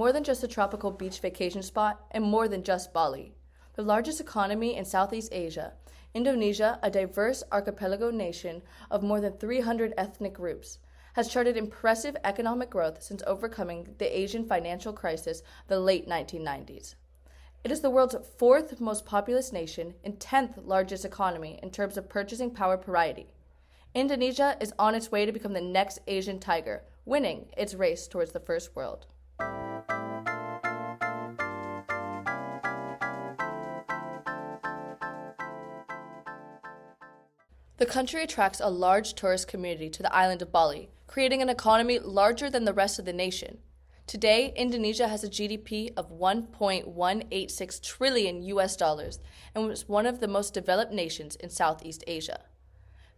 more than just a tropical beach vacation spot, and more than just Bali. The largest economy in Southeast Asia, Indonesia, a diverse archipelago nation of more than 300 ethnic groups, has charted impressive economic growth since overcoming the Asian financial crisis of the late 1990s. It is the world's fourth most populous nation and 10th largest economy in terms of purchasing power parity. Indonesia is on its way to become the next Asian tiger, winning its race towards the first world. The country attracts a large tourist community to the island of Bali, creating an economy larger than the rest of the nation. Today, Indonesia has a GDP of 1.186 trillion US dollars and is one of the most developed nations in Southeast Asia.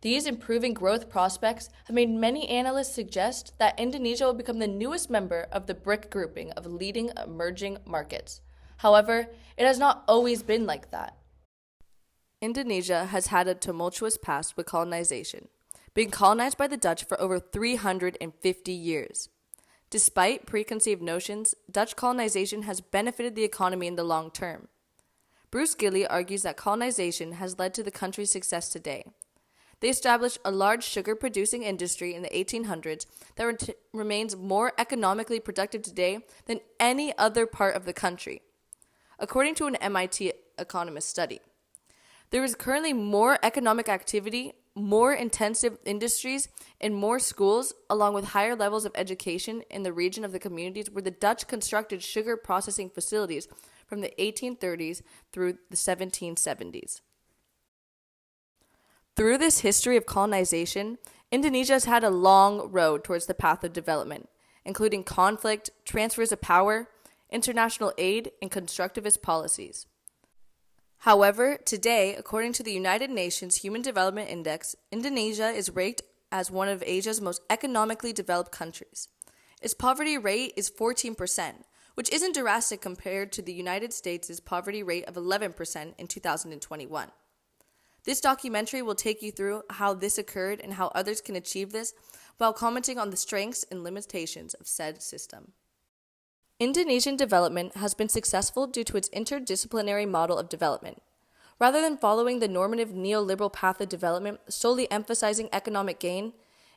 These improving growth prospects have made many analysts suggest that Indonesia will become the newest member of the BRIC grouping of leading emerging markets. However, it has not always been like that. Indonesia has had a tumultuous past with colonization, being colonized by the Dutch for over 350 years. Despite preconceived notions, Dutch colonization has benefited the economy in the long term. Bruce Gilley argues that colonization has led to the country's success today. They established a large sugar-producing industry in the 1800s that remains more economically productive today than any other part of the country, according to an MIT economist study. There is currently more economic activity, more intensive industries, and more schools, along with higher levels of education in the region of the communities where the Dutch constructed sugar processing facilities from the 1830s through the 1770s. Through this history of colonization, Indonesia has had a long road towards the path of development, including conflict, transfers of power, international aid, and constructivist policies. However, today, according to the United Nations Human Development Index, Indonesia is ranked as one of Asia's most economically developed countries. Its poverty rate is 14%, which isn't drastic compared to the United States' poverty rate of 11% in 2021. This documentary will take you through how this occurred and how others can achieve this while commenting on the strengths and limitations of said system. Indonesian development has been successful due to its interdisciplinary model of development. Rather than following the normative neoliberal path of development solely emphasizing economic gain,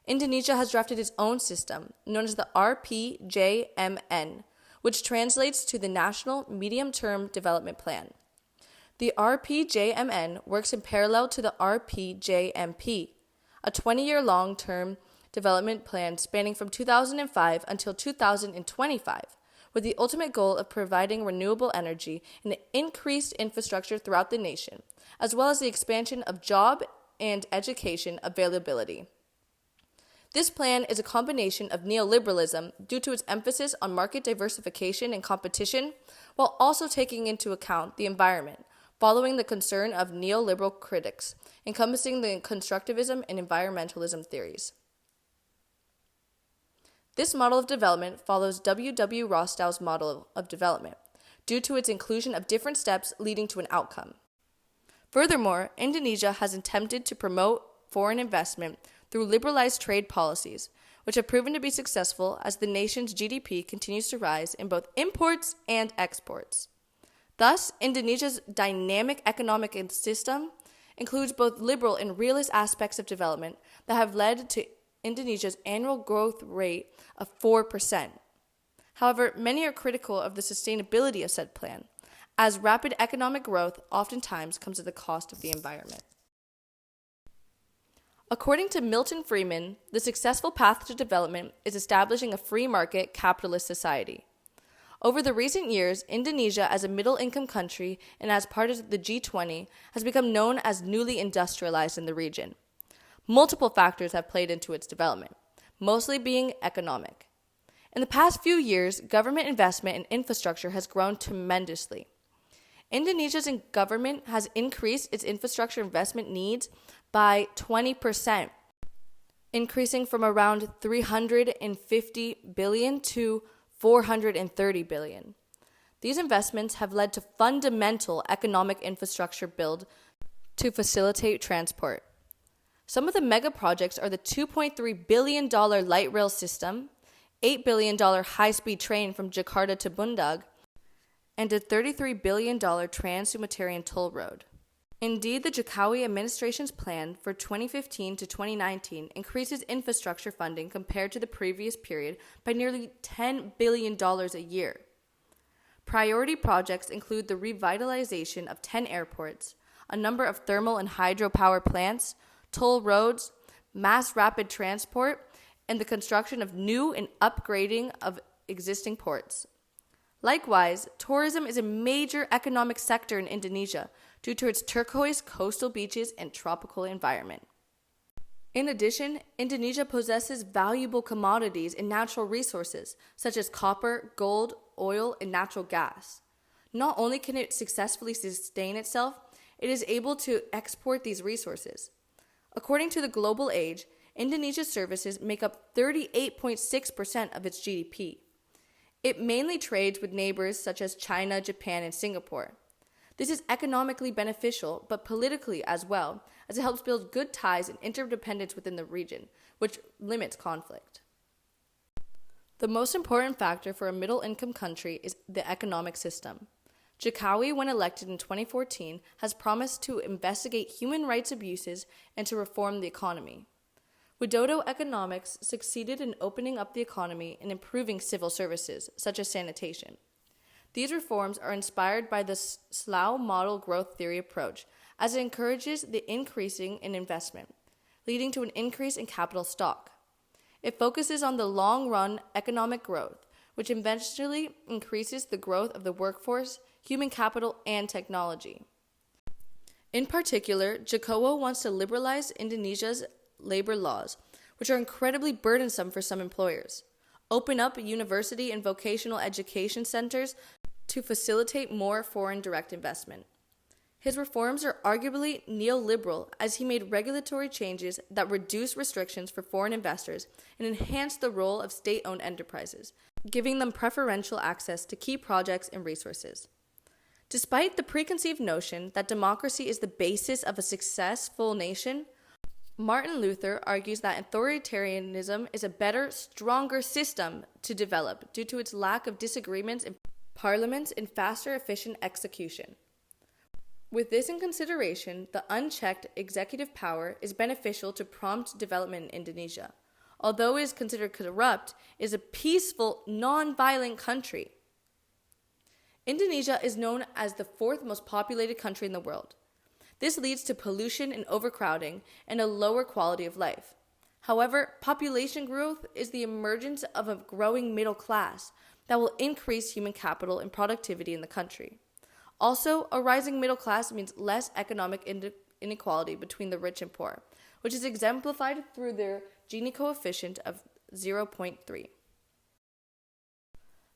Indonesia has drafted its own system, known as the RPJMN, which translates to the National Medium-Term Development Plan. The RPJMN works in parallel to the RPJMP, a 20-year long-term development plan spanning from 2005 until 2025, with the ultimate goal of providing renewable energy and increased infrastructure throughout the nation, as well as the expansion of job and education availability. This plan is a combination of neoliberalism due to its emphasis on market diversification and competition, while also taking into account the environment, following the concern of neoliberal critics, encompassing the constructivism and environmentalism theories. This model of development follows W. W. Rostow's model of development, due to its inclusion of different steps leading to an outcome. Furthermore, Indonesia has attempted to promote foreign investment through liberalized trade policies, which have proven to be successful as the nation's GDP continues to rise in both imports and exports. Thus, Indonesia's dynamic economic system includes both liberal and realist aspects of development that have led to Indonesia's annual growth rate of 4%. However, many are critical of the sustainability of said plan, as rapid economic growth oftentimes comes at the cost of the environment. According to Milton Friedman, the successful path to development is establishing a free market capitalist society. Over the recent years, Indonesia, as a middle-income country and as part of the G20, has become known as newly industrialized in the region. Multiple factors have played into its development, mostly being economic. In the past few years, government investment in infrastructure has grown tremendously. Indonesia's government has increased its infrastructure investment needs by 20%, increasing from around 350 billion to 430 billion. These investments have led to fundamental economic infrastructure build to facilitate transport. Some of the mega projects are the $2.3 billion light rail system, $8 billion high-speed train from Jakarta to Bundag, and a $33 billion trans-Sumatarian toll road. Indeed, the Jokowi administration's plan for 2015 to 2019 increases infrastructure funding compared to the previous period by nearly $10 billion a year. Priority projects include the revitalization of 10 airports, a number of thermal and hydropower plants, toll roads, mass rapid transport, and the construction of new and upgrading of existing ports. Likewise, tourism is a major economic sector in Indonesia due to its turquoise coastal beaches and tropical environment. In addition, Indonesia possesses valuable commodities and natural resources such as copper, gold, oil, and natural gas. Not only can it successfully sustain itself, it is able to export these resources. According to the Global Age, Indonesia's services make up 38.6% of its GDP. It mainly trades with neighbors such as China, Japan, and Singapore. This is economically beneficial, but politically as well, as it helps build good ties and interdependence within the region, which limits conflict. The most important factor for a middle-income country is the economic system. Jokowi, when elected in 2014, has promised to investigate human rights abuses and to reform the economy. Widodo economics succeeded in opening up the economy and improving civil services, such as sanitation. These reforms are inspired by the Slough model growth theory approach, as it encourages the increasing in investment, leading to an increase in capital stock. It focuses on the long-run economic growth, which eventually increases the growth of the workforce, human capital, and technology. In particular, Jokowi wants to liberalize Indonesia's labor laws, which are incredibly burdensome for some employers, open up university and vocational education centers to facilitate more foreign direct investment. His reforms are arguably neoliberal, as he made regulatory changes that reduce restrictions for foreign investors and enhance the role of state-owned enterprises, giving them preferential access to key projects and resources. Despite the preconceived notion that democracy is the basis of a successful nation, Martin Luther argues that authoritarianism is a better, stronger system to develop due to its lack of disagreements in parliaments and faster, efficient execution. With this in consideration, the unchecked executive power is beneficial to prompt development in Indonesia. Although it is considered corrupt, it is a peaceful, non-violent country. Indonesia is known as the fourth most populated country in the world. This leads to pollution and overcrowding and a lower quality of life. However, population growth is the emergence of a growing middle class that will increase human capital and productivity in the country. Also, a rising middle class means less economic inequality between the rich and poor, which is exemplified through their Gini coefficient of 0.3.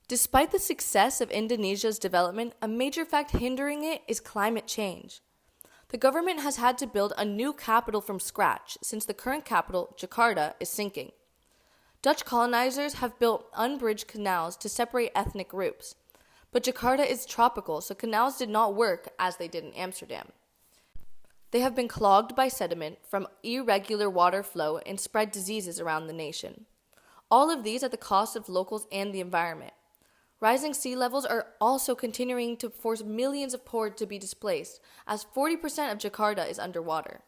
Despite the success of Indonesia's development, a major fact hindering it is climate change. The government has had to build a new capital from scratch since the current capital, Jakarta, is sinking. Dutch colonizers have built unbridged canals to separate ethnic groups, but Jakarta is tropical, so canals did not work as they did in Amsterdam. They have been clogged by sediment from irregular water flow and spread diseases around the nation. All of these at the cost of locals and the environment. Rising sea levels are also continuing to force millions of poor to be displaced, as 40% of Jakarta is underwater.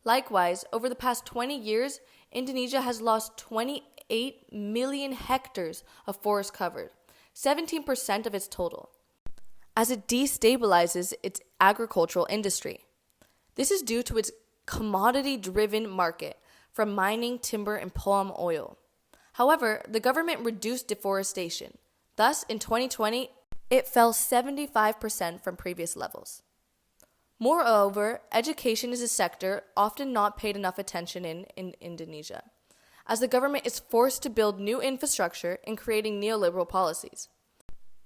Likewise, over the past 20 years, Indonesia has lost 28 million hectares of forest covered, 17% of its total, as it destabilizes its agricultural industry. This is due to its commodity-driven market from mining, timber, and palm oil. However, the government reduced deforestation. Thus, in 2020, it fell 75% from previous levels. Moreover, education is a sector often not paid enough attention in Indonesia, as the government is forced to build new infrastructure and creating neoliberal policies.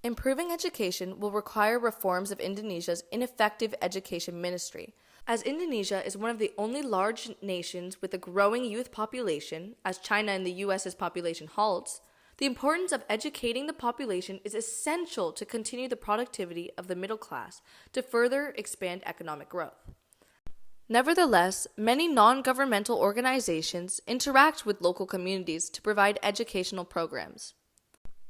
Improving education will require reforms of Indonesia's ineffective education ministry, as Indonesia is one of the only large nations with a growing youth population, as China and the US's population halts. The importance of educating the population is essential to continue the productivity of the middle class to further expand economic growth. Nevertheless, many non-governmental organizations interact with local communities to provide educational programs.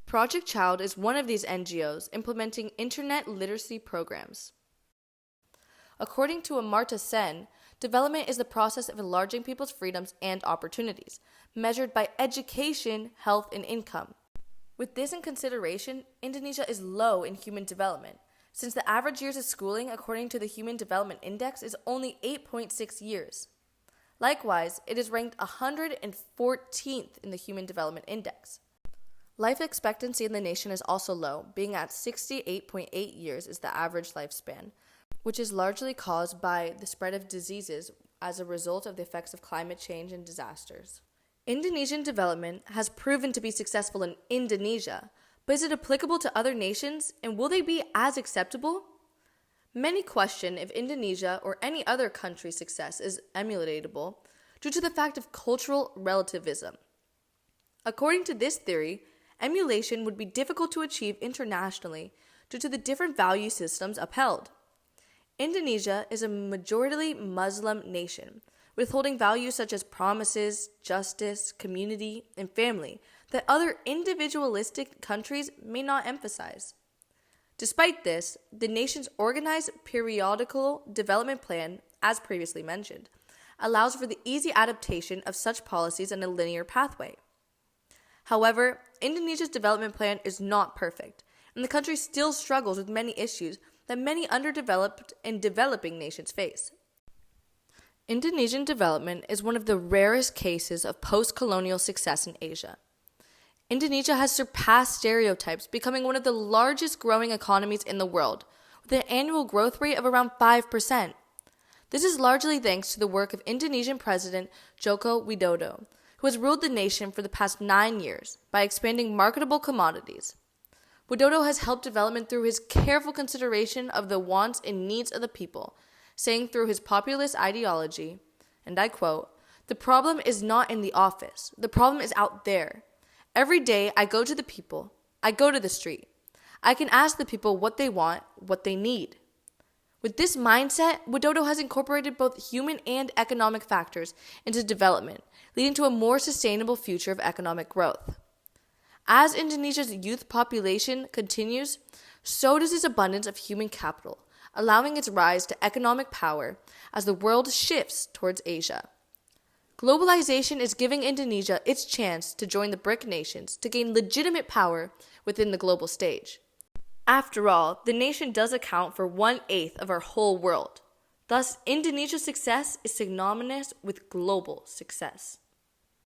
Project Child is one of these NGOs implementing internet literacy programs. According to Amartya Sen, development is the process of enlarging people's freedoms and opportunities, measured by education, health, and income. With this in consideration, Indonesia is low in human development, since the average years of schooling according to the Human Development Index is only 8.6 years. Likewise, it is ranked 114th in the Human Development Index. Life expectancy in the nation is also low, being at 68.8 years is the average lifespan, which is largely caused by the spread of diseases as a result of the effects of climate change and disasters. Indonesian development has proven to be successful in Indonesia, but is it applicable to other nations, and will they be as acceptable? Many question if Indonesia or any other country's success is emulatable due to the fact of cultural relativism. According to this theory, emulation would be difficult to achieve internationally due to the different value systems upheld. Indonesia is a majority Muslim nation, withholding values such as promises, justice, community, and family that other individualistic countries may not emphasize. Despite this, the nation's organized periodical development plan, as previously mentioned, allows for the easy adaptation of such policies in a linear pathway. However, Indonesia's development plan is not perfect, and the country still struggles with many issues that many underdeveloped and developing nations face. Indonesian development is one of the rarest cases of post-colonial success in Asia. Indonesia has surpassed stereotypes, becoming one of the largest growing economies in the world, with an annual growth rate of around 5%. This is largely thanks to the work of Indonesian President Joko Widodo, who has ruled the nation for the past 9 years by expanding marketable commodities. Widodo has helped development through his careful consideration of the wants and needs of the people, saying through his populist ideology, and I quote, "The problem is not in the office. The problem is out there. Every day I go to the people. I go to the street. I can ask the people what they want, what they need." With this mindset, Widodo has incorporated both human and economic factors into development, leading to a more sustainable future of economic growth. As Indonesia's youth population continues, so does its abundance of human capital, allowing its rise to economic power as the world shifts towards Asia. Globalization is giving Indonesia its chance to join the BRIC nations to gain legitimate power within the global stage. After all, the nation does account for 1/8 of our whole world. Thus, Indonesia's success is synonymous with global success.